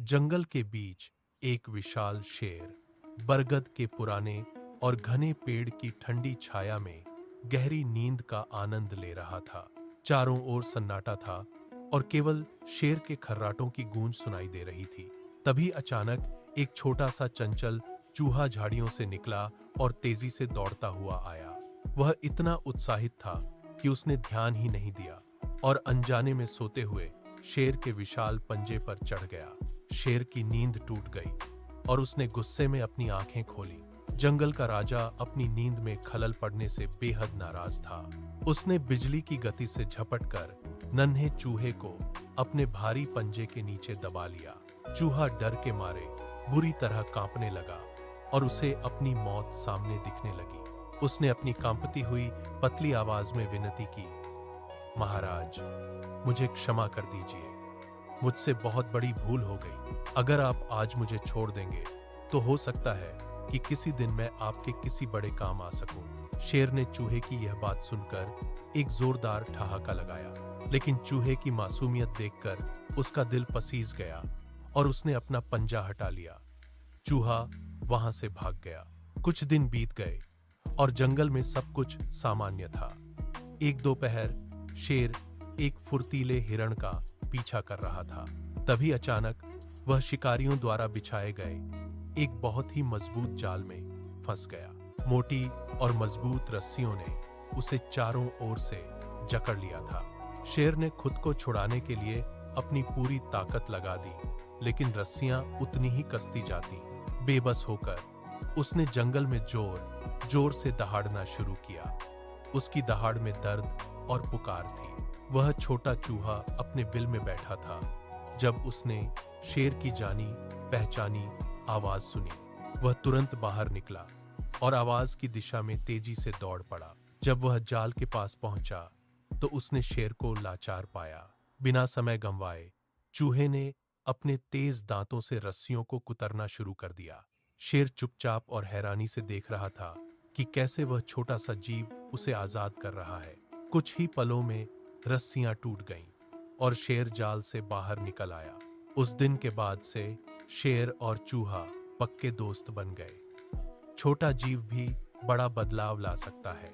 जंगल के बीच एक विशाल शेर बरगद के पुराने और घने पेड़ की ठंडी छाया में गहरी नींद का आनंद ले रहा था। चारों ओर सन्नाटा था और केवल शेर के खर्राटों की गूंज सुनाई दे रही थी। तभी अचानक एक छोटा सा चंचल चूहा झाड़ियों से निकला और तेजी से दौड़ता हुआ आया। वह इतना उत्साहित था कि उसने ध्यान ही नहीं दिया और अनजाने में सोते हुए शेर के विशाल पंजे पर चढ़ गया। शेर की नींद टूट गई और उसने गुस्से में अपनी आंखें खोली। जंगल का राजा अपनी नींद में खलल पड़ने से बेहद नाराज था। उसने बिजली की गति से झपटकर नन्हे चूहे को अपने भारी पंजे के नीचे दबा लिया। चूहा डर के मारे बुरी तरह कांपने लगा और उसे अपनी मौत सामने दिखने लगी। उसने अपनी कांपती हुई पतली आवाज में विनती की, महाराज, मुझे क्षमा कर दीजिए। मुझसे बहुत बड़ी भूल हो गई। अगर आप आज मुझे छोड़ देंगे तो हो सकता है कि किसी दिन मैं आपके किसी बड़े काम आ सकूं। शेर ने चूहे की यह बात सुनकर एक जोरदार ठहाका लगाया, लेकिन चूहे की मासूमियत देखकर उसका दिल पसीज गया और उसने अपना पंजा हटा लिया। चूहा वहां से भाग गया। कुछ दिन बीत गए और जंगल में सब कुछ सामान्य था। एक दोपहर शेर एक फुर्तीले हिरण का पीछा कर रहा था। तभी अचानक वह शिकारियों द्वारा बिछाए गए एक बहुत ही मजबूत जाल में फंस गया। मोटी और मजबूत रस्सियों ने उसे चारों ओर से जकड़ लिया था। शेर ने खुद को छुड़ाने के लिए अपनी पूरी ताकत लगा दी, लेकिन रस्सियां उतनी ही कसती जाती। बेबस होकर उसने जंगल में जोर जोर से दहाड़ना शुरू किया। उसकी दहाड़ में दर्द और पुकार थी। वह छोटा चूहा अपने बिल में बैठा था जब उसने शेर की जानी पहचानी आवाज सुनी। वह तुरंत बाहर निकला और आवाज की दिशा में तेजी से दौड़ पड़ा। जब वह जाल के पास पहुंचा तो उसने शेर को लाचार पाया। बिना समय गंवाए चूहे ने अपने तेज दांतों से रस्सियों को कुतरना शुरू कर दिया। शेर चुपचाप और हैरानी से देख रहा था कि कैसे वह छोटा सा जीव उसे आजाद कर रहा है। कुछ ही पलों में रस्सियां टूट गईं और शेर जाल से बाहर निकल आया। उस दिन के बाद से शेर और चूहा पक्के दोस्त बन गए। छोटा जीव भी बड़ा बदलाव ला सकता है।